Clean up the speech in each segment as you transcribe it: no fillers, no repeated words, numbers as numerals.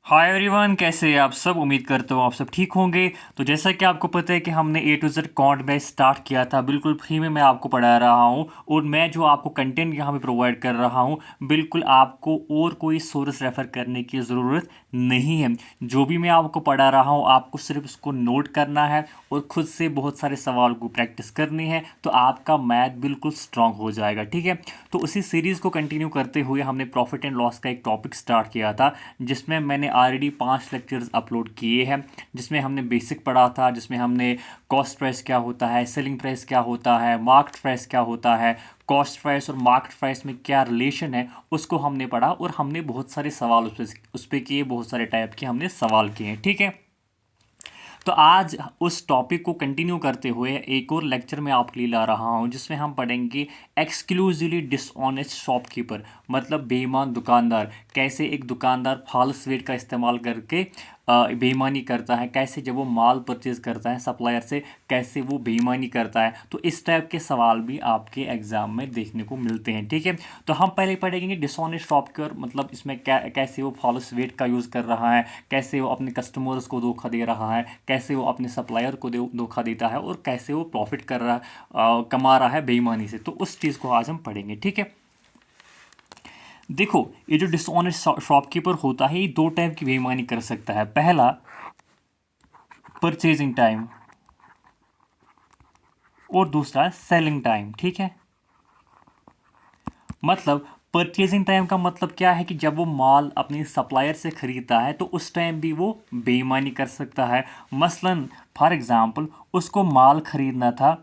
Hi everyone, कैसे हैं आप सब। उम्मीद करता हूँ आप सब ठीक होंगे। तो जैसा कि आपको पता है कि हमने A to Z quant batch start किया था, बिल्कुल फ्री में मैं आपको पढ़ा रहा हूँ। और मैं जो आपको कंटेंट यहाँ पे प्रोवाइड कर रहा हूँ, बिल्कुल आपको और कोई सोर्स रेफ़र करने की ज़रूरत नहीं है। जो भी मैं आपको पढ़ा रहा हूँ, आपको सिर्फ उसको नोट करना है और ख़ुद से बहुत सारे सवाल को प्रैक्टिस करनी है, तो आपका मैथ बिल्कुल स्ट्रांग हो जाएगा। ठीक है। तो उसी सीरीज़ को कंटिन्यू करते हुए हमने प्रॉफिट एंड लॉस का एक टॉपिक स्टार्ट किया था, जिसमें मैंने ऑलरेडी 5 लेक्चर्स अपलोड किए हैं। जिसमें हमने बेसिक पढ़ा था, जिसमें हमने कॉस्ट प्राइस क्या होता है, सेलिंग प्राइस क्या होता है, मार्केट प्राइस क्या होता है, कॉस्ट प्राइस और मार्केट प्राइस में क्या रिलेशन है, उसको हमने पढ़ा। और हमने बहुत सारे सवाल उस पर किए, बहुत सारे टाइप के हमने सवाल किए हैं। ठीक है। तो आज उस टॉपिक को कंटिन्यू करते हुए एक और लेक्चर में आपके लिए ला रहा हूँ, जिसमें हम पढ़ेंगे एक्सक्लूसिवली डिसऑनेस्ट शॉपकीपर, मतलब बेईमान दुकानदार। कैसे एक दुकानदार फॉल्स वेट का इस्तेमाल करके बेईमानी करता है, कैसे जब वो माल परचेज करता है सप्लायर से, कैसे वो बेईमानी करता है। तो इस टाइप के सवाल भी आपके एग्जाम में देखने को मिलते हैं। ठीक है। तो हम पहले पढ़ेंगे डिसऑनेस्ट शॉपकीपर, मतलब इसमें क्या, कैसे वो फॉल्स वेट का यूज़ कर रहा है, कैसे वो अपने कस्टमर्स को धोखा दे रहा है, कैसे वो अपने सप्लायर को धोखा देता है, और कैसे वो प्रॉफिट कर रहा कमा रहा है बेईमानी से। तो उस चीज़ को आज हम पढ़ेंगे। ठीक है। देखो, ये जो डिसऑनेस्ट शॉपकीपर होता है, ये दो टाइप की बेईमानी कर सकता है। पहला, परचेजिंग टाइम, और दूसरा सेलिंग टाइम। ठीक है। मतलब परचेजिंग टाइम का मतलब क्या है कि जब वो माल अपने सप्लायर से ख़रीदता है, तो उस टाइम भी वो बेईमानी कर सकता है। मसलन फॉर एग्ज़ाम्पल, उसको माल ख़रीदना था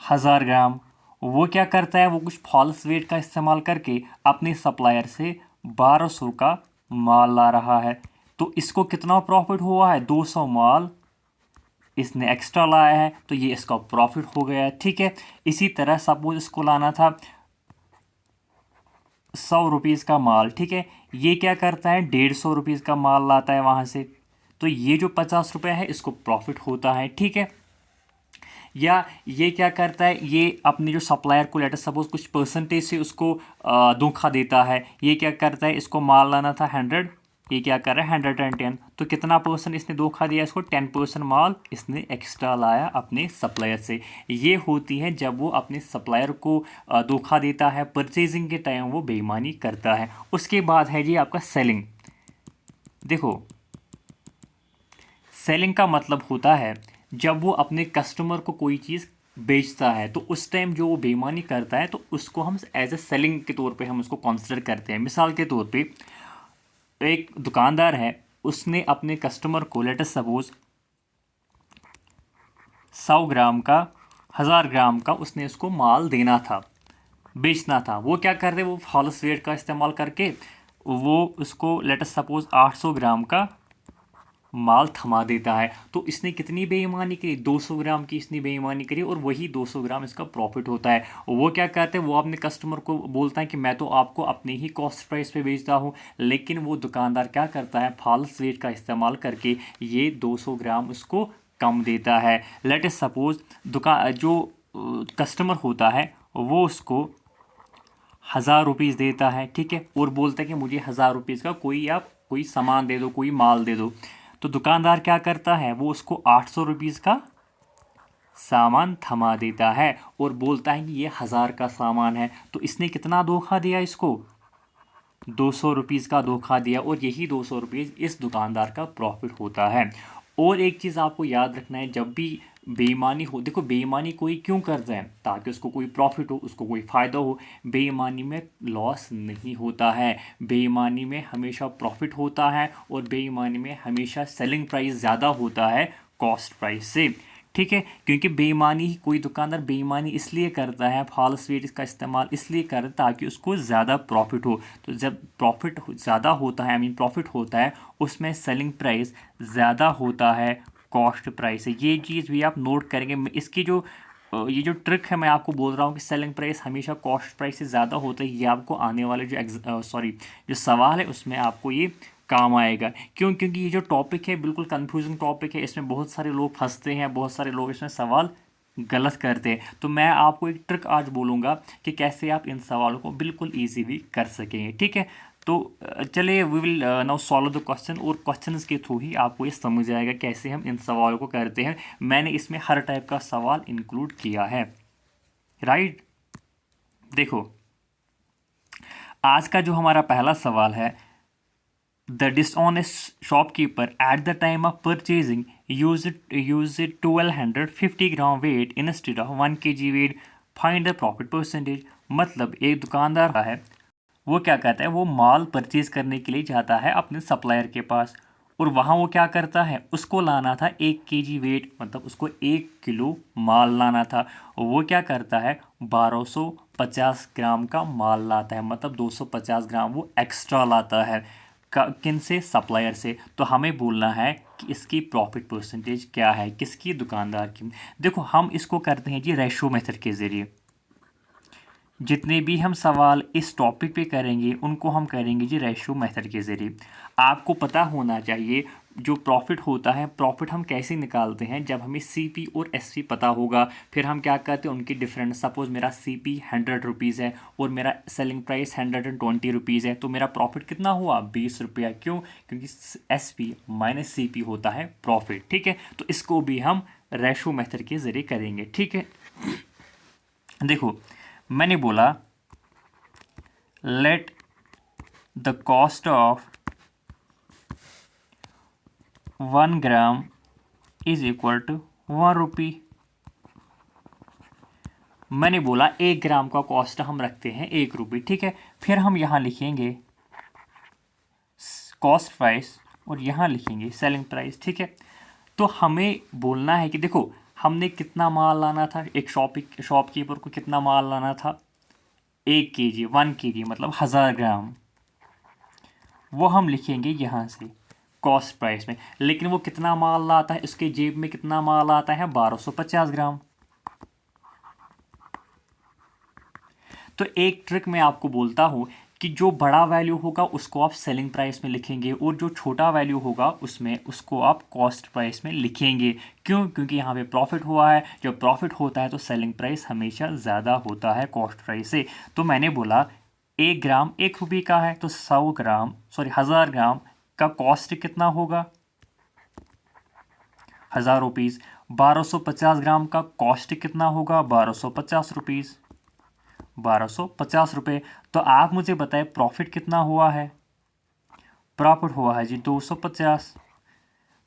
1000 ग्राम। वो क्या करता है, वो कुछ फॉल्स वेट का इस्तेमाल करके अपने सप्लायर से 1200 का माल ला रहा है। तो इसको कितना प्रॉफिट हुआ है, 200 माल इसने एक्स्ट्रा लाया है, तो ये इसका प्रॉफिट हो गया है। ठीक है। इसी तरह सपोज इसको लाना था 100 रुपीज़ का माल। ठीक है। ये क्या करता है, 150 रुपीज़ का माल लाता है वहाँ से, तो ये जो 50 रुपये है इसको प्रॉफिट होता है। ठीक है। या ये क्या करता है, ये अपने जो सप्लायर को लेटर सपोज कुछ परसेंटेज से उसको धोखा देता है। ये क्या करता है, इसको माल लाना था 100, ये क्या कर रहा है 110, तो कितना परसेंट इसने धोखा दिया, इसको 10% माल इसने एक्स्ट्रा लाया अपने सप्लायर से। ये होती है जब वो अपने सप्लायर को धोखा देता है, परचेजिंग के टाइम वो बेईमानी करता है। उसके बाद है जी आपका सेलिंग। देखो, सेलिंग का मतलब होता है जब वो अपने कस्टमर को कोई चीज़ बेचता है, तो उस टाइम जो वो बेईमानी करता है, तो उसको हम एज ए सेलिंग के तौर पे हम उसको कंसिडर करते हैं। मिसाल के तौर पे एक दुकानदार है, उसने अपने कस्टमर को लेटर सपोज 100 ग्राम का, 1000 ग्राम का उसने उसको माल देना था, बेचना था। वो क्या कर रहे, वो फॉल्स वेट का इस्तेमाल करके वो उसको लेटर सपोज 800 ग्राम का माल थमा देता है। तो इसने कितनी बेईमानी करी, 200 ग्राम की इसने बेईमानी करी, और वही 200 ग्राम इसका प्रॉफिट होता है। वो क्या करते हैं, वो अपने कस्टमर को बोलता है कि मैं तो आपको अपने ही कॉस्ट प्राइस पे बेचता हूँ, लेकिन वो दुकानदार क्या करता है, फॉल्स रेट का इस्तेमाल करके ये 200 ग्राम उसको कम देता है। लेट अस सपोज दुकान जो कस्टमर होता है, वो उसको 1000 रुपीज़ देता है। ठीक है। और बोलता है कि मुझे 1000 रुपीज़ का कोई, आप कोई सामान दे दो, कोई माल दे दो। तो दुकानदार क्या करता है, वो उसको 800 रुपीज़ का सामान थमा देता है और बोलता है कि ये 1000 का सामान है। तो इसने कितना धोखा दिया इसको, 200 रुपीज़ का धोखा दिया, और यही 200 रुपीज़ इस दुकानदार का प्रॉफिट होता है। और एक चीज़ आपको याद रखना है, जब भी बेईमानी हो, देखो बेईमानी कोई क्यों करता है, ताकि उसको कोई प्रॉफिट हो, उसको कोई फ़ायदा हो। बेईमानी में लॉस नहीं होता है, बेईमानी में हमेशा प्रॉफिट होता है, और बेईमानी में हमेशा सेलिंग प्राइस ज़्यादा होता है कॉस्ट प्राइस से। ठीक है। क्योंकि बेईमानी, कोई दुकानदार बेईमानी इसलिए करता है, फॉल्स वेट का इस्तेमाल इसलिए करता है ताकि उसको ज़्यादा प्रॉफिट हो। तो जब प्रॉफिट ज़्यादा होता है, आई मीन प्रॉफिट होता है, उसमें सेलिंग प्राइस ज़्यादा होता है कॉस्ट प्राइस से। ये चीज़ भी आप नोट करेंगे। इसकी जो ये जो ट्रिक है, मैं आपको बोल रहा हूँ कि सेलिंग प्राइस हमेशा कॉस्ट प्राइस से ज़्यादा होता है, ये आपको आने वाले जो सवाल है उसमें आपको ये काम आएगा। क्यों, क्योंकि ये जो टॉपिक है बिल्कुल कंफ्यूजिंग टॉपिक है, इसमें बहुत सारे लोग फंसते हैं, बहुत सारे लोग इसमें सवाल गलत करते हैं। तो मैं आपको एक ट्रिक आज बोलूँगा कि कैसे आप इन सवालों को बिल्कुल ईजीली कर सकेंगे। ठीक है। तो चलिए we will now solve the question, और क्वेश्चन के थ्रू ही आपको ये समझ आएगा कैसे हम इन सवालों को करते हैं। मैंने इसमें हर टाइप का सवाल इंक्लूड किया है, राइट। देखो आज का जो हमारा पहला सवाल है, the dishonest shopkeeper at the time of purchasing use 1250 gram weight instead of 1 kg weight, find the profit percentage. मतलब एक दुकानदार है, वो क्या कहता है, वो माल परचेज करने के लिए जाता है अपने सप्लायर के पास, और वहाँ वो क्या करता है, उसको लाना था 1 kg वेट, मतलब उसको 1 किलो माल लाना था। वो क्या करता है, 1250 ग्राम का माल लाता है, मतलब 250 ग्राम वो एक्स्ट्रा लाता है। किन से, सप्लायर से। तो हमें बोलना है कि इसकी प्रॉफिट परसेंटेज क्या है, किसकी, दुकानदार की। देखो हम इसको करते हैं जी रेशो मेथड के ज़रिए। जितने भी हम सवाल इस टॉपिक पे करेंगे उनको हम करेंगे जी रेशो मेथड के ज़रिए। आपको पता होना चाहिए जो प्रॉफिट होता है, प्रॉफिट हम कैसे निकालते हैं, जब हमें सीपी और एसपी पता होगा। फिर हम क्या करते हैं, उनकी डिफरेंस, सपोज मेरा सीपी 100 रुपीज़ है और मेरा सेलिंग प्राइस 120 रुपीज़ है, तो मेरा प्रॉफिट कितना हुआ, 20 रुपया। क्यों, क्योंकि एसपी माइनस सीपी होता है प्रॉफिट, ठीक है। तो इसको भी हम रेशो मेथड के ज़रिए करेंगे, ठीक है। देखो मैंने बोला let the cost of 1 gram is equal to 1 rupee. मैंने बोला 1 ग्राम का कॉस्ट हम रखते हैं 1 रुपये, ठीक है। फिर हम यहाँ लिखेंगे कॉस्ट प्राइस और यहाँ लिखेंगे सेलिंग प्राइस, ठीक है। तो हमें बोलना है कि देखो हमने कितना माल लाना था, एक शॉपकीपर को कितना माल लाना था, 1 kg, 1 kg मतलब 1000 ग्राम। वो हम लिखेंगे यहाँ से कॉस्ट प्राइस में। लेकिन वो कितना माल लाता है, उसके जेब में कितना माल आता है, 1250 ग्राम। तो एक ट्रिक मैं आपको बोलता हूँ कि जो बड़ा वैल्यू होगा उसको आप सेलिंग प्राइस में लिखेंगे, और जो छोटा वैल्यू होगा उसको आप कॉस्ट प्राइस में लिखेंगे। क्यों, क्योंकि यहाँ पे प्रॉफिट हुआ है, जब प्रॉफिट होता है तो सेलिंग प्राइस हमेशा ज़्यादा होता है कॉस्ट प्राइस से। तो मैंने बोला 1 ग्राम 1 रुपये का है, तो 1000 ग्राम का कॉस्ट कितना होगा, 1000 रुपीज़। 1250 ग्राम का कॉस्ट कितना होगा, 1250 रुपीज़, 1250 रुपये। तो आप मुझे बताएं प्रॉफिट कितना हुआ है, प्रॉफिट हुआ है जी 250,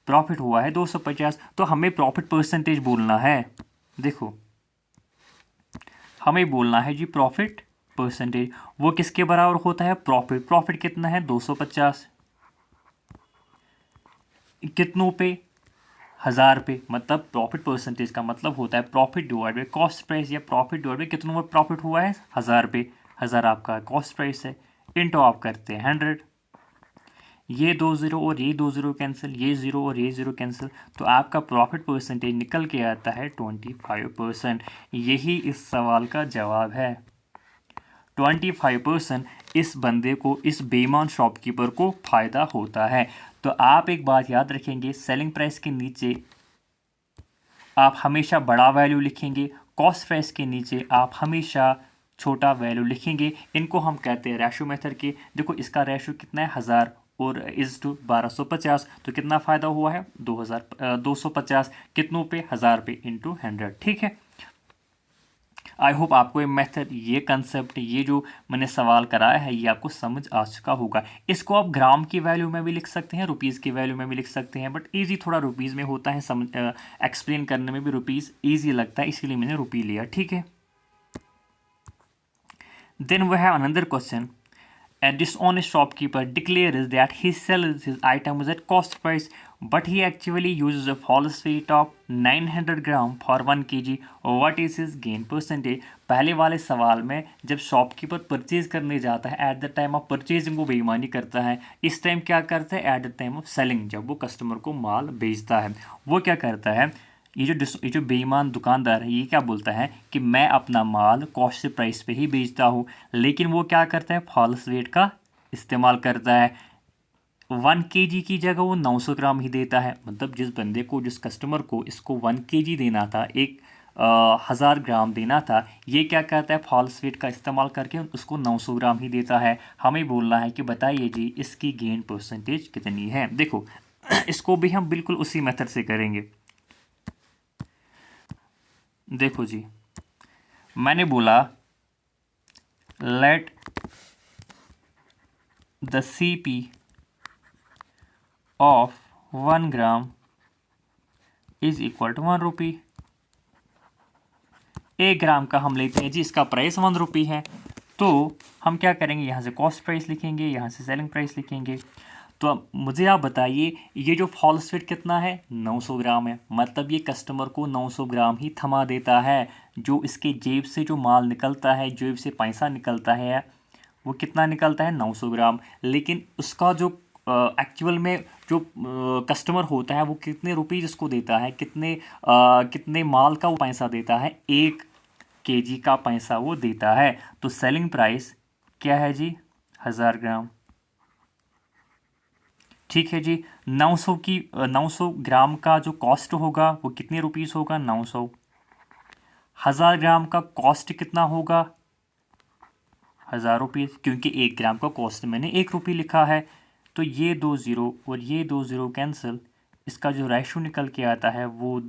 प्रॉफिट हुआ है 250। तो हमें प्रॉफिट परसेंटेज बोलना है। देखो हमें बोलना है जी प्रॉफिट परसेंटेज, वो किसके बराबर होता है, प्रॉफिट कितना है 250, कितनों पे, 1000 पे। मतलब प्रॉफिट परसेंटेज का मतलब होता है profit divide by cost price, या प्रॉफिट डिवाइड बाई कितनों में प्रॉफिट हुआ है, 1000 पे। 1000 आपका कॉस्ट प्राइस है, इंटू आप करते हैं 100। ये 2 ज़ीरो और ये 2 ज़ीरो कैंसिल, ये ज़ीरो और ये ज़ीरो कैंसिल, तो आपका प्रॉफिट परसेंटेज निकल के आता है 25%। यही इस सवाल का जवाब है। 25% इस बंदे को, इस बेईमान शॉपकीपर को फ़ायदा होता है। तो आप एक बात याद रखेंगे, सेलिंग प्राइस के नीचे आप हमेशा बड़ा वैल्यू लिखेंगे, कॉस्ट प्राइस के नीचे आप हमेशा छोटा वैल्यू लिखेंगे। इनको हम कहते हैं रेशो मेथड के। देखो इसका रेशो कितना है, 1000 और इज टू 1250, तो कितना फ़ायदा हुआ है, 250, कितनों पे, 1000 पे इंटू 100, ठीक है। आई होप आपको ये मेथड, ये कंसेप्ट, ये जो मैंने सवाल कराया है, ये आपको समझ आ चुका होगा। इसको आप ग्राम की वैल्यू में भी लिख सकते हैं, रुपीज़ की वैल्यू में भी लिख सकते हैं, बट इजी थोड़ा रुपीज़ में होता है, समझ एक्सप्लेन करने में भी रुपीज़ ईजी लगता है, इसीलिए मैंने रुपी लिया, ठीक है। Then we have another question. A dishonest shopkeeper declares that he sells his items at cost price, but he actually uses a false weight of 900 gram for 1 kg. What is his gain percentage? पहले वाले सवाल में जब shopkeeper purchase करने जाता है, eight the time of purchasing वो बेईमानी करता है। इस टाइम क्या करता है, eight the time of selling, जब वो कस्टमर को माल बेचता है, वो क्या करता है, ये जो बेईमान दुकानदार है, ये क्या बोलता है कि मैं अपना माल कॉस्ट प्राइस पे ही बेचता हूँ, लेकिन वो क्या करता है, फॉल्स वेट का इस्तेमाल करता है। 1 kg की जगह वो 900 ग्राम ही देता है। मतलब जिस बंदे को, जिस कस्टमर को इसको 1 kg देना था, एक 1000 ग्राम देना था, ये क्या करता है फॉल्स वेट का इस्तेमाल करके उसको 900 ग्राम ही देता है। हमें बोलना है कि बताइए जी इसकी गेन परसेंटेज कितनी है। देखो इसको भी हम बिल्कुल उसी मेथड से करेंगे। देखो जी, मैंने बोला let the CP of 1 gram is equal to 1 rupee. 1 gram का हम लेते हैं जी, इसका प्राइस 1 रुपी है, तो हम क्या करेंगे, यहाँ से कॉस्ट प्राइस लिखेंगे, यहाँ से सेलिंग प्राइस लिखेंगे। तो अब मुझे आप बताइए ये जो फॉल्स वेट कितना है, 900 ग्राम है, मतलब ये कस्टमर को 900 ग्राम ही थमा देता है। जो इसके जेब से जो माल निकलता है, जेब से पैसा निकलता है, वो कितना निकलता है, 900 ग्राम। लेकिन उसका जो एक्चुअल में जो कस्टमर होता है वो कितने रुपीज़ उसको देता है, कितने माल का वो पैसा देता है, 1 kg का पैसा वो देता है। तो सेलिंग प्राइस क्या है जी, 1000 ग्राम। ठीक है जी, 900 ग्राम का जो कॉस्ट होगा वो कितने रुपीज़ होगा, 900। 1000 ग्राम का कॉस्ट कितना होगा, 1000 रुपीज़, क्योंकि 1 ग्राम का कॉस्ट मैंने 1 रुपये लिखा है। तो ये 2 ज़ीरो और ये 2 ज़ीरो कैंसिल, इसका जो रेशो निकल के आता है वो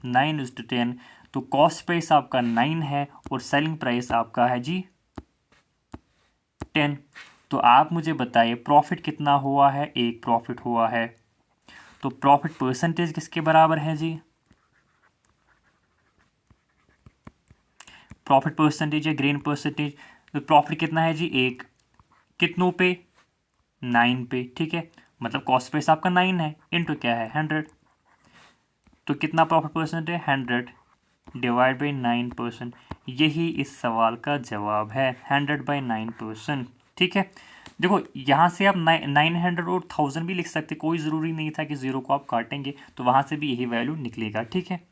9:10। तो कॉस्ट प्राइस आपका 9 है और सेलिंग प्राइस आपका है जी 10। तो आप मुझे बताइए प्रॉफिट कितना हुआ है, 1 प्रॉफिट हुआ है। तो प्रॉफिट परसेंटेज किसके बराबर है जी, प्रॉफिट परसेंटेज या ग्रेन परसेंटेज। तो प्रॉफिट कितना है जी, 1, कितनों पे, 9 पे। ठीक है, मतलब कॉस्ट प्राइस आपका 9 है, इनटू क्या है, 100। तो कितना प्रॉफिट परसेंट है, 100 डिवाइड बाई 9%। यही इस सवाल का जवाब है, 100/9%। ठीक है, देखो यहाँ से आप 900 और 1000 भी लिख सकते, कोई ज़रूरी नहीं था कि ज़ीरो को आप काटेंगे, तो वहाँ से भी यही वैल्यू निकलेगा। ठीक है,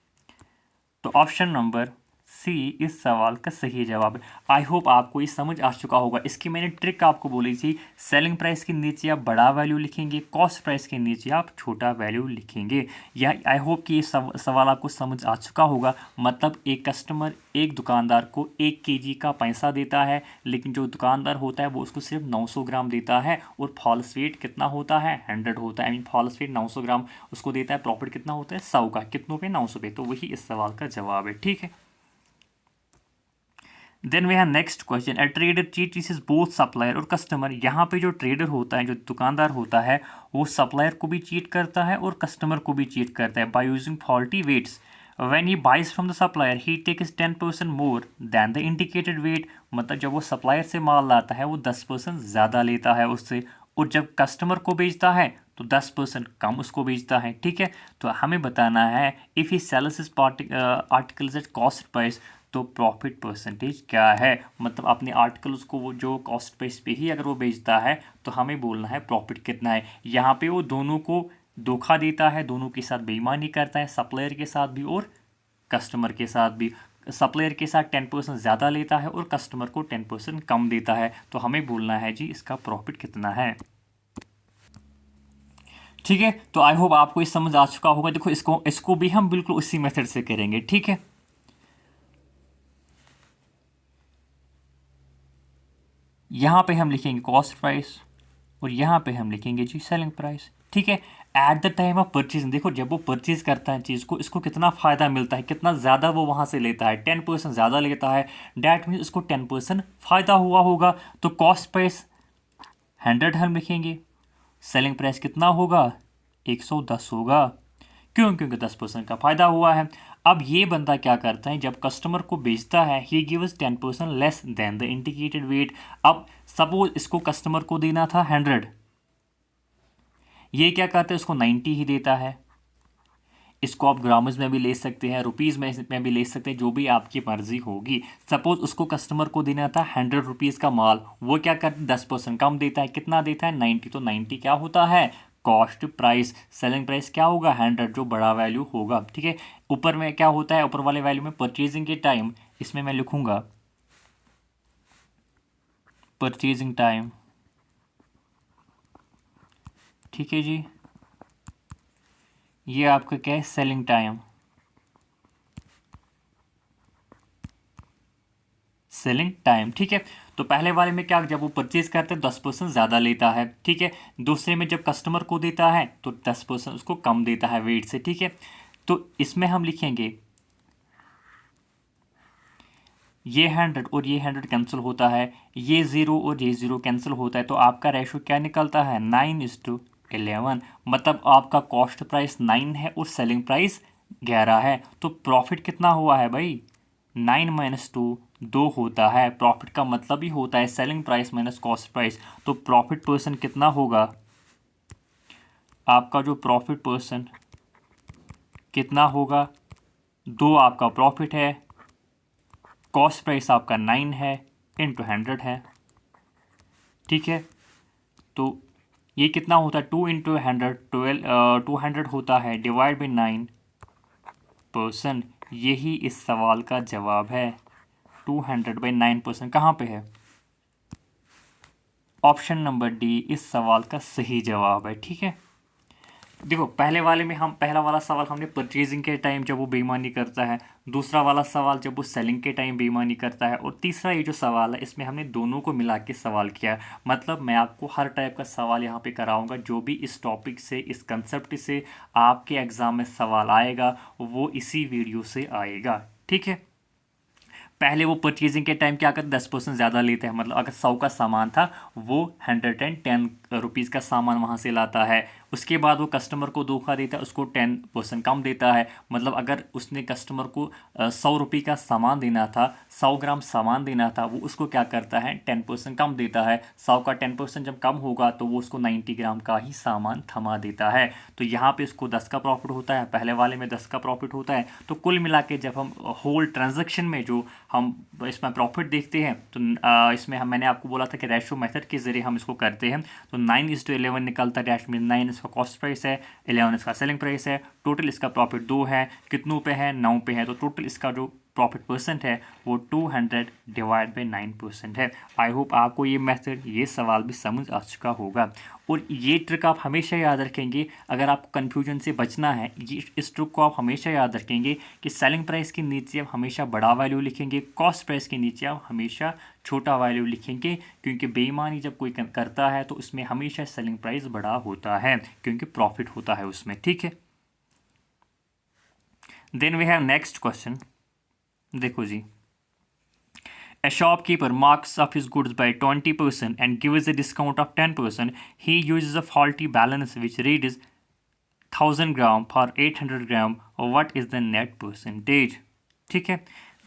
तो ऑप्शन नंबर सी इस सवाल का सही जवाब है। आई होप आपको ये समझ आ चुका होगा। इसकी मैंने ट्रिक आपको बोली थी, सेलिंग प्राइस के नीचे आप बड़ा वैल्यू लिखेंगे, कॉस्ट प्राइस के नीचे आप छोटा वैल्यू लिखेंगे। यह आई होप कि ये सवाल आपको समझ आ चुका होगा। मतलब एक कस्टमर एक दुकानदार को 1 kg का पैसा देता है, लेकिन जो दुकानदार होता है वो उसको सिर्फ 900 ग्राम देता है, और फॉल्स वेट कितना होता है, 100 होता है। आई मीन फॉल्स वेट 900 ग्राम उसको देता है, प्रॉफिट कितना होता है, 100 का, कितनों पे, 900 पे। तो वही इस सवाल का जवाब है। ठीक है, then we have next question, a trader cheats both supplier और कस्टमर। यहाँ पे जो ट्रेडर होता है, जो दुकानदार होता है, वो सप्लायर को भी चीट करता है और कस्टमर को भी चीट करता है by using faulty weights. When he buys from the supplier he takes 10% more than the indicated weight. मतलब जब वो सप्लायर से माल लाता है वो 10% ज़्यादा लेता है उससे, और जब कस्टमर को बेचता है तो 10% कम उसको बेचता है। ठीक है, तो हमें बताना है if he sells is articles at cost price, तो प्रॉफिट परसेंटेज क्या है। मतलब अपने आर्टिकल उसको वो जो कॉस्ट प्राइस पे ही अगर वो बेचता है तो हमें बोलना है प्रॉफिट कितना है। यहाँ पे वो दोनों को धोखा देता है, दोनों के साथ बेईमानी करता है, सप्लायर के साथ भी और कस्टमर के साथ भी। सप्लायर के साथ 10% ज़्यादा लेता है और कस्टमर को 10% कम देता है। तो हमें बोलना है जी इसका प्रॉफिट कितना है। ठीक है, तो आई होप आपको ये समझ आ चुका होगा। देखो इसको इसको भी हम बिल्कुल उसी मेथड से करेंगे। ठीक है, यहाँ पे हम लिखेंगे कॉस्ट प्राइस और यहाँ पे हम लिखेंगे जी सेलिंग प्राइस। ठीक है, eight the time of purchase, देखो जब वो परचेज करता है चीज़ को, इसको कितना फ़ायदा मिलता है, कितना ज़्यादा वो वहाँ से लेता है, 10% ज़्यादा लेता है, डैट मीन्स उसको 10% फ़ायदा हुआ होगा। तो कॉस्ट प्राइस 100 हम लिखेंगे, सेलिंग प्राइस कितना होगा, 110 होगा। क्यों, क्योंकि 10% का फ़ायदा हुआ है। अब ये बंदा क्या करता है, जब कस्टमर को बेचता है he gives 10% less than the indicated weight. अब सपोज इसको कस्टमर को देना था 100, ये क्या करता है, उसको 90 ही देता है। इसको आप ग्राम्स में भी ले सकते हैं, रुपीज़ में भी ले सकते हैं, जो भी आपकी मर्जी होगी। सपोज उसको कस्टमर को देना था 100 रुपीज़ का माल, वो क्या करता है, 10% कम देता है, कितना देता है, 90। तो 90 क्या होता है, कॉस्ट प्राइस। सेलिंग प्राइस क्या होगा, 100, जो बड़ा वैल्यू होगा। ठीक है, ऊपर में क्या होता है, ऊपर वाले वैल्यू में परचेजिंग के टाइम, इसमें मैं लिखूंगा परचेजिंग टाइम। ठीक है जी, ये आपका क्या है, सेलिंग टाइम। Selling time. ठीक है, तो पहले वाले में क्या, जब वो परचेज करते हैं 10% ज़्यादा लेता है। ठीक है, दूसरे में जब कस्टमर को देता है तो 10% उसको कम देता है वेट से। ठीक है, तो इसमें हम लिखेंगे ये 100 और ये 100 कैंसिल होता है, ये 0 और ये 0 कैंसिल होता है, तो आपका रेशो क्या निकलता है 9:11। मतलब आपका कॉस्ट प्राइस 9 है और सेलिंग प्राइस 11 है। तो प्रॉफिट कितना हुआ है भाई, 9 - 2 होता है। प्रॉफिट का मतलब ही होता है selling price minus cost price. तो प्रॉफिट परसेंट कितना होगा, आपका जो प्रॉफिट परसेंट कितना होगा, 2 आपका प्रॉफिट है, कॉस्ट प्राइस आपका 9 है, इंटू 100 है। ठीक है, तो ये कितना होता है 2 × 100, 200 होता है, डिवाइड बाई 9%। यही इस सवाल का जवाब है। 200/9% कहाँ पे है, ऑप्शन नंबर डी इस सवाल का सही जवाब है। ठीक है, देखो पहले वाले में हम, पहला वाला सवाल हमने परचेजिंग के टाइम जब वो बेईमानी करता है, दूसरा वाला सवाल जब वो सेलिंग के टाइम बेईमानी करता है, और तीसरा ये जो सवाल है इसमें हमने दोनों को मिला के सवाल किया है। मतलब मैं आपको हर टाइप का सवाल यहाँ पे कराऊंगा, जो भी इस टॉपिक से, इस कंसेप्ट से आपके एग्ज़ाम में सवाल आएगा वो इसी वीडियो से आएगा। ठीक है, पहले वो परचेजिंग के टाइम क्या करते, 10% ज़्यादा लेते हैं। मतलब अगर 100 का सामान था वो 110 रुपीज़ का सामान वहाँ से लाता है। उसके बाद वो कस्टमर को धोखा देता है, उसको 10% कम देता है। मतलब अगर उसने कस्टमर को 100 रुपये का सामान देना था, 100 ग्राम सामान देना था, वो उसको क्या करता है 10% कम देता है। 100 का 10% जब कम होगा तो वो उसको 90 ग्राम का ही सामान थमा देता है। तो यहाँ पे उसको 10 का प्रॉफिट होता है, पहले वाले में 10 का प्रॉफिट होता है। तो कुल मिला के जब हम होल ट्रांजैक्शन में जो हम इसमें प्रॉफिट देखते हैं, तो इसमें मैंने आपको बोला था कि रेशो मेथड के ज़रिए हम इसको करते हैं। तो 9:11 निकलता है। डैश में 9 इसका कॉस्ट प्राइस है, 11 इसका सेलिंग प्राइस है, टोटल इसका प्रॉफिट 2 है, कितनों पे है 9 पे है। तो टोटल इसका जो प्रॉफिट परसेंट है वो 200/9% है। आई होप आपको ये मेथड, ये सवाल भी समझ आ चुका होगा। और ये ट्रिक आप हमेशा याद रखेंगे, अगर आपको कन्फ्यूजन से बचना है, ये इस ट्रिक को आप हमेशा याद रखेंगे कि सेलिंग प्राइस के नीचे आप हमेशा बड़ा वैल्यू लिखेंगे, कॉस्ट प्राइस के नीचे आप हमेशा छोटा वैल्यू लिखेंगे। क्योंकि बेईमानी जब कोई करता है तो उसमें हमेशा सेलिंग प्राइस बड़ा होता है, क्योंकि प्रॉफिट होता है उसमें। ठीक है, then we have next question. देखो जी, a shopkeeper marks up his goods by 20% and gives a discount of 10%. He uses a faulty balance which reads 1000 gram for 800 gram. What is the net percentage? ठीक है,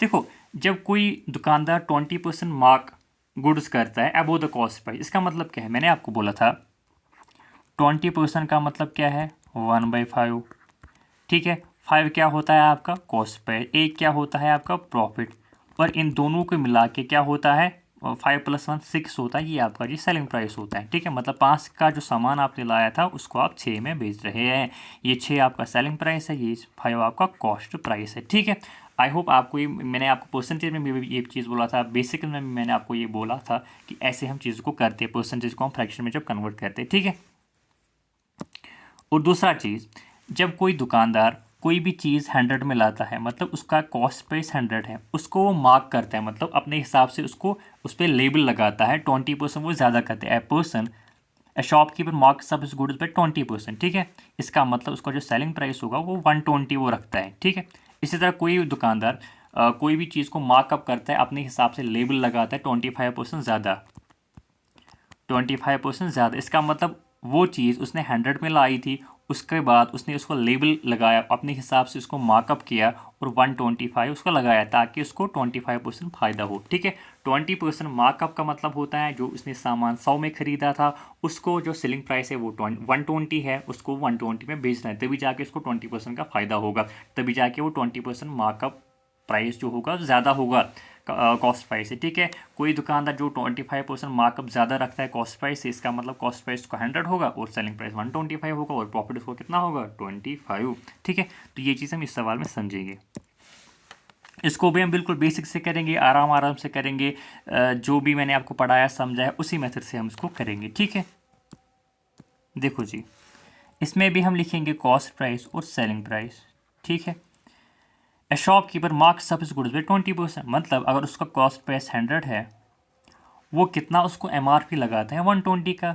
देखो जब कोई दुकानदार 20% mark goods करता है अबो द कॉस्ट प्राइस, इसका मतलब क्या है, मैंने आपको बोला था 20% का मतलब क्या है 1/5। ठीक है, 5 क्या होता है आपका कॉस्ट प्राइस, 1 क्या होता है आपका प्रॉफिट, और इन दोनों को मिला के क्या होता है 5 + 1 6 होता है, ये आपका जी सेलिंग प्राइस होता है। ठीक है, मतलब 5 का जो सामान आपने लाया था उसको आप 6 में बेच रहे हैं। ये 6 आपका सेलिंग प्राइस है, ये 5 आपका कॉस्ट प्राइस है। ठीक है, आई होप आपको ये, मैंने आपको परसेंटेज में भी ये चीज़ बोला था, बेसिक में भी मैंने आपको ये बोला था कि ऐसे हम चीज़ को करते हैं, परसेंटेज को हम फ्रैक्शन में जब कन्वर्ट करते हैं। ठीक है, और दूसरा चीज़, जब कोई दुकानदार कोई भी चीज़ 100 में लाता है, मतलब उसका कॉस्ट प्राइस 100 है, उसको वो मार्क करता है, मतलब अपने हिसाब से उसको उस पर लेबल लगाता है। 20% वो ज़्यादा करते हैं। ए shopkeeper marks up his goods by 20%। ठीक है, इसका मतलब उसका जो सेलिंग प्राइस होगा वो 120 वो रखता है। ठीक है, इसी तरह कोई दुकानदार कोई भी चीज़ को मार्कअप करता है, अपने हिसाब से लेबल लगाता है 25% ज़्यादा, 25% ज़्यादा। इसका मतलब वो चीज़ उसने 100 में लाई थी, उसके बाद उसने उसको लेबल लगाया, अपने हिसाब से उसको मार्कअप किया और 125 उसको लगाया, ताकि उसको 25% फ़ायदा हो। ठीक है, 20% मार्कअप का मतलब होता है जो उसने सामान 100 में ख़रीदा था, उसको जो सेलिंग प्राइस है वो 120 है, उसको 120 में बेचना है, तभी जाके उसको 20% का फ़ायदा होगा, तभी जाके वो 20% मार्कअप प्राइस जो होगा ज़्यादा होगा कॉस्ट प्राइस से। ठीक है, कोई दुकानदार जो 25% मार्कअप ज़्यादा रखता है कॉस्ट प्राइस से, इसका मतलब कॉस्ट प्राइस को 100 होगा और सेलिंग प्राइस 125 होगा, और प्रॉफिट उसको कितना होगा 25। ठीक है, तो ये चीज़ हम इस सवाल में समझेंगे। इसको भी हम बिल्कुल बेसिक से करेंगे, आराम आराम से करेंगे, जो भी मैंने आपको पढ़ाया समझाया उसी मेथड से हम इसको करेंगे। ठीक है, देखो जी, इसमें भी हम लिखेंगे कॉस्ट प्राइस और सेलिंग प्राइस। ठीक है, ए shopkeeper marks up his goods by 20%, मतलब अगर उसका कॉस्ट प्राइस 100 है, वो कितना उसको MRP लगाता है 120 का,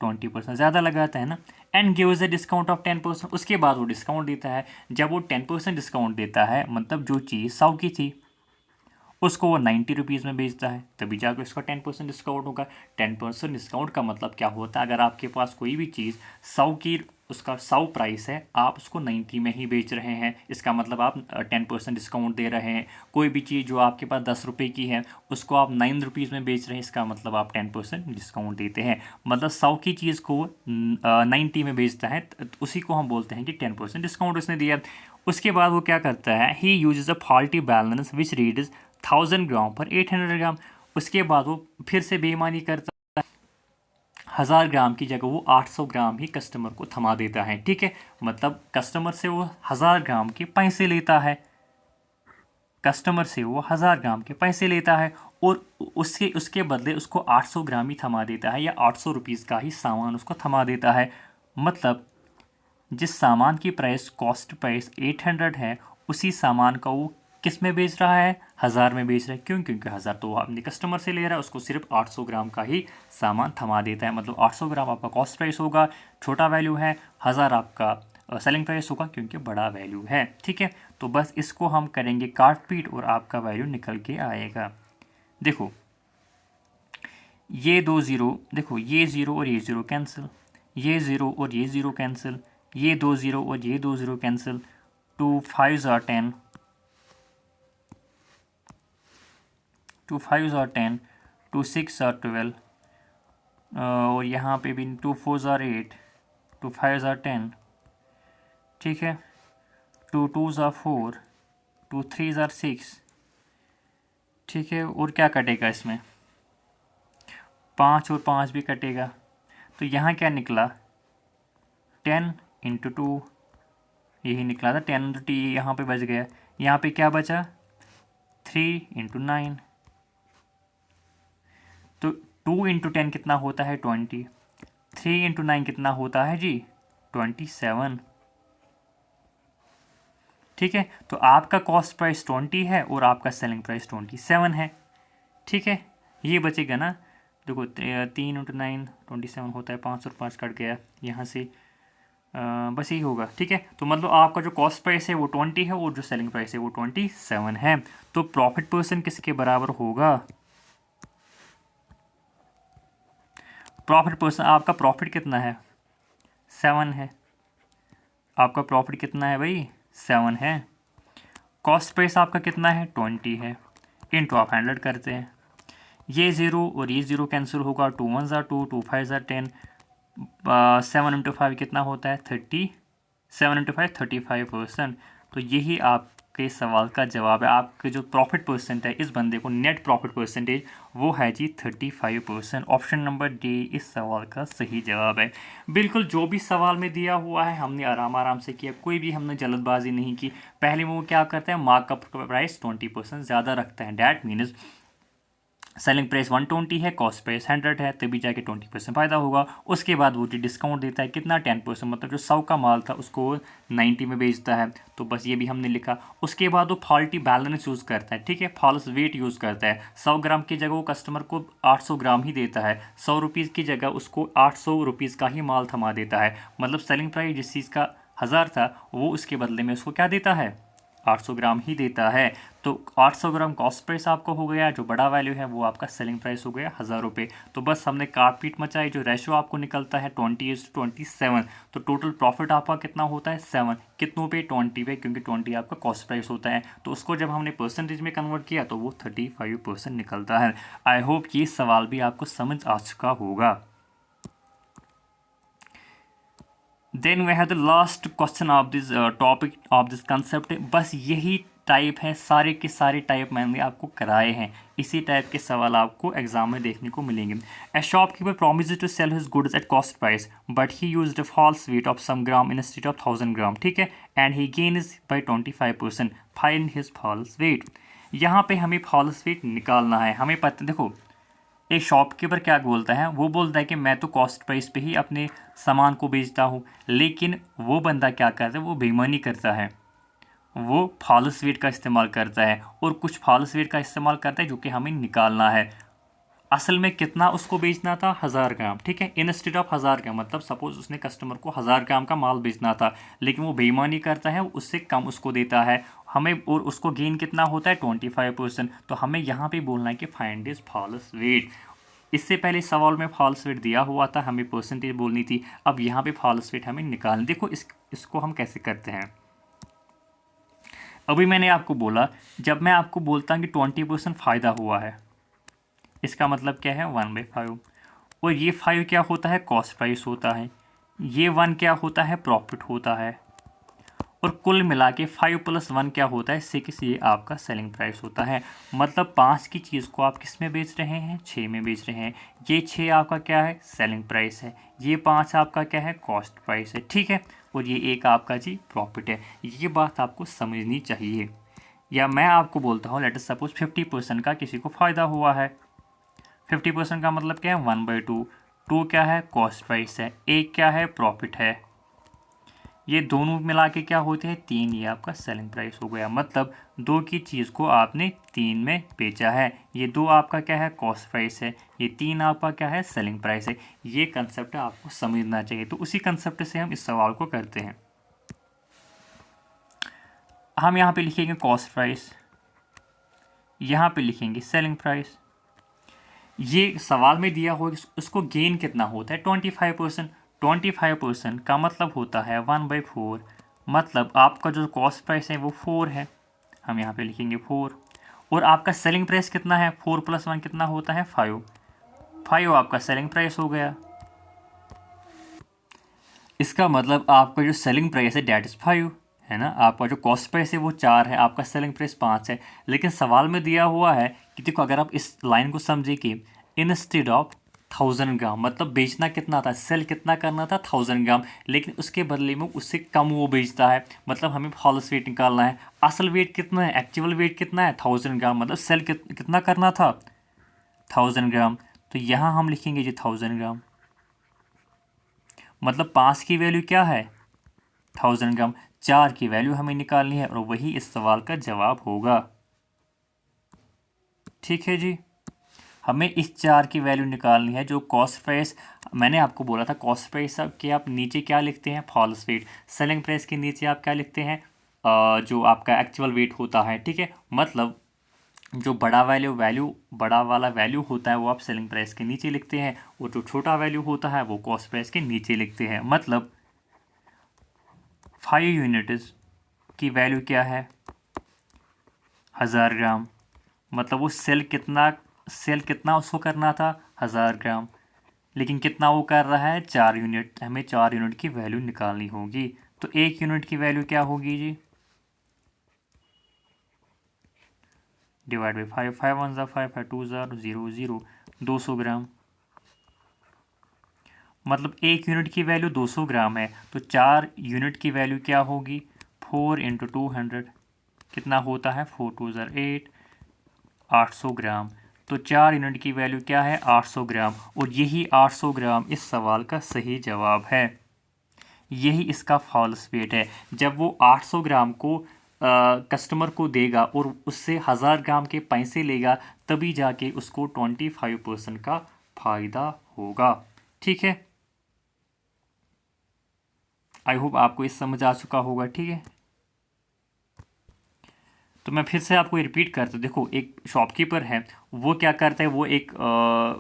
20% ज़्यादा लगाता है ना। And gives a discount of 10%, उसके बाद वो डिस्काउंट देता है। जब वो 10% डिस्काउंट देता है, मतलब जो चीज़ 100 की थी उसको वो 90 रुपीज़ में बेचता है, तभी जाकर उसका 10% डिस्काउंट होगा। 10% डिस्काउंट का मतलब क्या होता है, अगर आपके पास कोई भी चीज़ 100 की, उसका 100 प्राइस है, आप उसको 90 में ही बेच रहे हैं, इसका मतलब आप 10% डिस्काउंट दे रहे हैं। कोई भी चीज़ जो आपके पास 10 रुपये की है उसको आप 9 रुपीज़ में बेच रहे हैं, इसका मतलब आप 10% डिस्काउंट देते हैं। मतलब 100 की चीज़ को 90 में बेचता है, तो उसी को हम बोलते हैं कि 10% डिस्काउंट उसने दिया। उसके बाद वो क्या करता है, he uses a faulty balance which reads 1000 gram पर 800 ग्राम। उसके बाद वो फिर से बेईमानी करता है, 1000 ग्राम की जगह वो 800 ग्राम ही कस्टमर को थमा देता है। ठीक है, मतलब कस्टमर से वो 1000 ग्राम के पैसे लेता है, कस्टमर से वो 1000 ग्राम के पैसे लेता है और उसके उसके बदले उसको 800 ग्राम ही थमा देता है, या 800 रुपीज़ का ही सामान उसको थमा देता है। मतलब जिस सामान की प्राइस, कॉस्ट प्राइस 800 है, उसी सामान का वो किस में बेच रहा है, 1000 में बेच रहा है। क्यों? क्योंकि 1000 तो वो अपने कस्टमर से ले रहा है, उसको सिर्फ 800 ग्राम का ही सामान थमा देता है। मतलब 800 ग्राम आपका कॉस्ट प्राइस होगा, छोटा वैल्यू है, 1000 आपका सेलिंग प्राइस होगा क्योंकि बड़ा वैल्यू है। ठीक है, तो बस इसको हम करेंगे काट पीट और आपका वैल्यू निकल के आएगा। देखो ये 2 ज़ीरो, देखो ये ज़ीरो और ये ज़ीरो कैंसिल, ये ज़ीरो और ये ज़ीरो कैंसिल, ये 2 ज़ीरो और ये 2 zero cancel, 2 5 are 10, 2 5 are 10, 2 6 are 12, और यहाँ पे भी 2 4 are 8, 2 5 are 10। ठीक है, 2 2 are 4, 2 3 are 6। ठीक है, और क्या कटेगा इसमें, 5 और 5 भी कटेगा, तो यहाँ क्या निकला, 10 इंटू 2, यही निकला था 10 इंटू टी, यहाँ पे बच गया। यहाँ पे क्या बचा, 3 इंटू 9, तो 2 इंटू 10 कितना होता है 20, 3 इंटू 9 कितना होता है जी 27। ठीक है, तो आपका कॉस्ट प्राइस 20 है और आपका सेलिंग प्राइस 27 है। ठीक है, ये बचेगा ना, देखो 3 इंटू 9 27 होता है, 5 और 5 कट गया यहाँ से, बस यही होगा। ठीक है, तो मतलब आपका जो कॉस्ट प्राइस है वो 20 है और जो सेलिंग प्राइस है वो 27 है। तो प्रॉफिट परसेंट किसके बराबर होगा, प्रॉफिट परसेंट, आपका प्रॉफिट कितना है 7 है, आपका प्रॉफिट कितना है भाई 7 है। कॉस्ट प्राइस आपका कितना है 20 है, इनटू आप 100 करते हैं, ये ज़ीरो और ये ज़ीरो कैंसिल होगा, 2 1 ज़ा 2, 2 5 ज़ा 10, 7 इंटू 5 कितना होता है 30, 7 इंटू 5 35%। तो यही आपके सवाल का जवाब है। आपके जो प्रॉफिट परसेंट है इस बंदे को, नेट प्रॉफिट परसेंटेज वो है जी 35%। ऑप्शन नंबर डी इस सवाल का सही जवाब है। बिल्कुल जो भी सवाल में दिया हुआ है हमने आराम आराम से किया, कोई भी हमने जल्दबाजी नहीं की। पहले वो क्या करता है, मार्कअप प्राइस 20% ज़्यादा रखता है, डैट मीन्स सेलिंग प्राइस 120 है, कॉस्ट प्राइस 100 है, तभी जाके 20% फ़ायदा होगा। उसके बाद वो जो डिस्काउंट देता है कितना 10%, मतलब जो 100 का माल था उसको 90 में बेचता है। तो बस ये भी हमने लिखा। उसके बाद वो फॉल्टी बैलेंस यूज़ करता है, ठीक है, फॉल्स वेट यूज़ करता है। 100 ग्राम की जगह वो कस्टमर को 800 ग्राम ही देता है, 100 रुपीज़ की जगह उसको 800 रुपीज़ का ही माल थमा देता है। मतलब सेलिंग प्राइस जिस चीज़ का 1000 था वो उसके बदले में उसको क्या देता है 800 ग्राम ही देता है। तो 800 ग्राम कॉस्ट प्राइस आपको हो गया, जो बड़ा वैल्यू है वो आपका सेलिंग प्राइस हो गया 1000 रुपये। तो बस हमने काट पीट मचाई, जो रेशो आपको निकलता है 20:27। तो टोटल प्रॉफिट आपका कितना होता है 7, कितनों पे 20 पे, क्योंकि 20 आपका कॉस्ट प्राइस होता है। तो उसको जब हमने परसेंटेज में कन्वर्ट किया तो वो 35% निकलता है। आई होप ये सवाल भी आपको समझ आ चुका होगा। Then we have the last question of this topic of this concept. बस यही टाइप है, सारे के सारे टाइप मैंने आपको कराए हैं, इसी टाइप के सवाल आपको एग्जाम में देखने को मिलेंगे। A shopkeeper promises to sell his goods at cost price but he used a false weight of some gram instead of 1000 gram. ठीक है, and he gain is by 25%, find his false weight. यहाँ पे हमें false wait निकालना है। हमें पता, देखो एक शॉपकीपर क्या बोलता है, वो बोलता है कि मैं तो कॉस्ट प्राइस पे ही अपने सामान को बेचता हूँ, लेकिन वो बंदा क्या करता है, वो बेईमानी करता है, वो फॉल्स वेट का इस्तेमाल करता है और कुछ फॉल्स वेट का इस्तेमाल करता है जो कि हमें निकालना है। असल में कितना उसको बेचना था, 1000 ग्राम, ठीक है, इंस्टेड ऑफ 1000 ग्राम। मतलब सपोज उसने कस्टमर को 1000 ग्राम का माल बेचना था, लेकिन वो बेईमानी करता है, उससे कम उसको देता है हमें, और उसको गेन कितना होता है, 25%। तो हमें यहाँ पे बोलना है कि फाइंड इज फॉल्स वेट। इससे पहले सवाल में फॉल्स वेट दिया हुआ था, हमें परसेंटेज बोलनी थी। अब यहाँ पे फॉल्स वेट हमें निकालना। देखो इसको हम कैसे करते हैं। अभी मैंने आपको बोला, जब मैं आपको बोलता हूँ कि 20% फ़ायदा हुआ है, इसका मतलब क्या है, 1/5। और ये 5 क्या होता है, कॉस्ट प्राइस होता है। ये 1 क्या होता है, प्रॉफिट होता है। और कुल मिला के 5 + 1 क्या होता है, 6। ये आपका सेलिंग प्राइस होता है। मतलब 5 की चीज़ को आप किस में बेच रहे हैं, 6 में बेच रहे हैं। ये 6 आपका क्या है, सेलिंग प्राइस है। ये 5 आपका क्या है, कॉस्ट प्राइस है, ठीक है। और ये 1 आपका जी प्रॉफिट है। ये बात आपको समझनी चाहिए। या मैं आपको बोलता हूँ, लेट अस सपोज 50% का किसी को फ़ायदा हुआ है। 50% का मतलब क्या है, 1/2। 2 क्या है, कॉस्ट प्राइस है। 1 क्या है, प्रॉफिट है। ये दोनों मिला के क्या होते हैं, 3। ये आपका सेलिंग प्राइस हो गया। मतलब 2 की चीज़ को आपने 3 में बेचा है। ये 2 आपका क्या है, कॉस्ट प्राइस है। ये 3 आपका क्या है, सेलिंग प्राइस है। ये कंसेप्ट आपको समझना चाहिए। तो उसी कंसेप्ट से हम इस सवाल को करते हैं। हम यहाँ पे लिखेंगे कॉस्ट प्राइस, यहाँ पे लिखेंगे सेलिंग प्राइस। ये सवाल में दिया हो उसको गेन कितना होता है, 25%। 25% का मतलब होता है 1/4। मतलब आपका जो कॉस्ट प्राइस है वो 4 है, हम यहाँ पे लिखेंगे 4। और आपका सेलिंग प्राइस कितना है, 4 + 1 कितना होता है, 5। 5 आपका सेलिंग प्राइस हो गया। इसका मतलब आपका जो सेलिंग प्राइस है डेट इज़ 5 है ना। आपका जो कॉस्ट प्राइस है वो 4 है, आपका सेलिंग प्राइस 5 है। लेकिन सवाल में दिया हुआ है कि देखो, अगर आप इस लाइन को समझे कि इंस्टेड ऑफ 1000 ग्राम, मतलब बेचना कितना था, सेल कितना करना था, 1000 ग्राम, लेकिन उसके बदले में उससे कम वो बेचता है। मतलब हमें फॉल्स वेट निकालना है। असल वेट कितना है, एक्चुअल वेट कितना है, 1000 ग्राम। मतलब सेल कितना करना था, 1000 ग्राम। तो यहाँ हम लिखेंगे जी 1000 ग्राम। मतलब 5 की वैल्यू क्या है, 1000 ग्राम। 4 की वैल्यू हमें निकालनी है और वही इस सवाल का जवाब होगा। ठीक है जी। हमें इस 4 की वैल्यू निकालनी है, जो कॉस्ट प्राइस मैंने आपको बोला था। कॉस्ट प्राइस के आप नीचे क्या लिखते हैं, फॉल्स वेट। सेलिंग प्राइस के नीचे आप क्या लिखते हैं, जो आपका एक्चुअल वेट होता है, ठीक है। मतलब जो बड़ा वाला वैल्यू होता है वो आप सेलिंग प्राइस के नीचे लिखते हैं, और जो छोटा वैल्यू होता है वो कॉस्ट प्राइस के नीचे लिखते हैं। मतलब 5 यूनिट्स की वैल्यू क्या है, 1000 ग्राम। मतलब वो सेल कितना उसको करना था, 1000 ग्राम। लेकिन कितना वो कर रहा है, 4 यूनिट। हमें 4 यूनिट की वैल्यू निकालनी होगी। तो 1 यूनिट की वैल्यू क्या होगी जी, डिवाइड बाई 5। 5 1 5, 5 2 0 0, 200 ग्राम। मतलब 1 यूनिट की वैल्यू 200 ग्राम है। तो 4 यूनिट की वैल्यू क्या होगी, 4 × 200 कितना होता है, 4 2 8, 800 ग्राम। तो 4 यूनिट की वैल्यू क्या है, 800 ग्राम। और यही 800 ग्राम इस सवाल का सही जवाब है। यही इसका फॉल्स वेट है। जब वो 800 ग्राम को कस्टमर को देगा और उससे 1000 ग्राम के पैसे लेगा, तभी जाके उसको 25% का फ़ायदा होगा। ठीक है, आई होप आपको इस समझ आ चुका होगा। ठीक है, तो मैं फिर से आपको रिपीट करता हूँ। देखो, एक शॉपकीपर है, वो क्या करता है, वो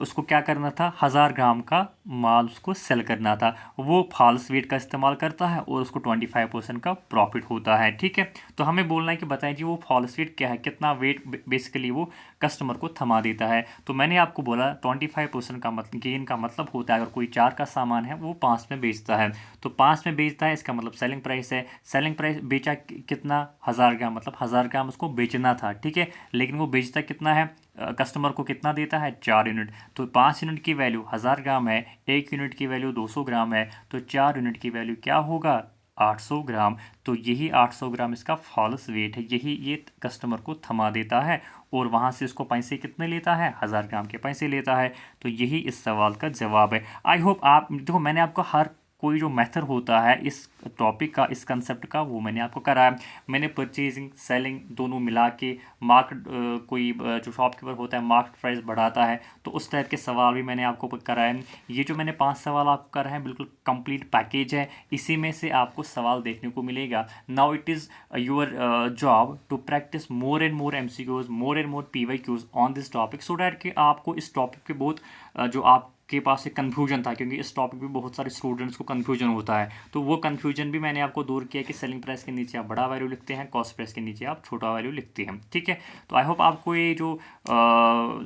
उसको क्या करना था, 1000 ग्राम का माल उसको सेल करना था। वो फॉल्स वेट का इस्तेमाल करता है और उसको 25% का प्रॉफिट होता है। ठीक है, तो हमें बोलना है कि बताएं जी वो फॉल्स वेट क्या है, कितना वेट बेसिकली वो कस्टमर को थमा देता है। तो मैंने आपको बोला 25% का मतलब गेन का मतलब होता है, अगर कोई 4 का सामान है वो 5 में बेचता है, तो 5 में बेचता है, इसका मतलब सेलिंग प्राइस है। सेलिंग प्राइस बेचा कितना, 1000 ग्राम। मतलब 1000 ग्राम उसको बेचना था, ठीक है, लेकिन वो बेचता कितना है, कस्टमर को कितना देता है, 4 यूनिट। तो 5 यूनिट की वैल्यू 1000 ग्राम है, 1 यूनिट की वैल्यू 200 ग्राम है, तो 4 यूनिट की वैल्यू क्या होगा, 800 ग्राम। तो यही 800 ग्राम इसका फॉल्स वेट है। यही ये कस्टमर को थमा देता है और वहाँ से उसको पैसे कितने लेता है, 1000 ग्राम के पैसे लेता है। तो यही इस सवाल का जवाब है। आई होप आप देखो, मैंने आपको हर कोई जो मेथड होता है इस टॉपिक का, इस कंसेप्ट का, वो मैंने आपको कराया। मैंने परचेजिंग सेलिंग दोनों मिला के मार्केट कोई जो शॉपकीपर होता है मार्केट प्राइस बढ़ाता है, तो उस टाइप के सवाल भी मैंने आपको कराए। ये जो मैंने 5 सवाल आपको कराए हैं बिल्कुल कंप्लीट पैकेज है, इसी में से आपको सवाल देखने को मिलेगा। Now it is your job to practice more and more MCQs, more and more PYQs on this topic, so that कि आपको इस टॉपिक पे बहुत जो आपके पास एक कन्फ्यूजन था, क्योंकि इस टॉपिक पे बहुत सारे स्टूडेंट्स को कन्फ्यूजन होता है, तो वो कन्फ्यूजन भी मैंने आपको दूर किया कि सेलिंग प्राइस के नीचे आप बड़ा वैल्यू लिखते हैं, कॉस्ट प्राइस के नीचे आप छोटा वैल्यू लिखते हैं। ठीक है, तो आई होप आपको ये जो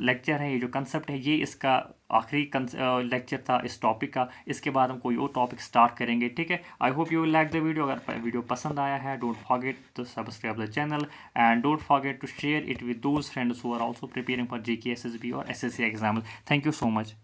लेक्चर है, ये जो कंसेप्ट है, ये इसका आखिरी लेक्चर था इस टॉपिक का। इसके बाद हम कोई और टॉपिक स्टार्ट करेंगे। ठीक है, I hope you will like the video. अगर वीडियो पसंद आया है, don't forget to subscribe the channel and don't forget to share it with those friends who are also preparing for GK, SSB और SSC exams. Thank you so much.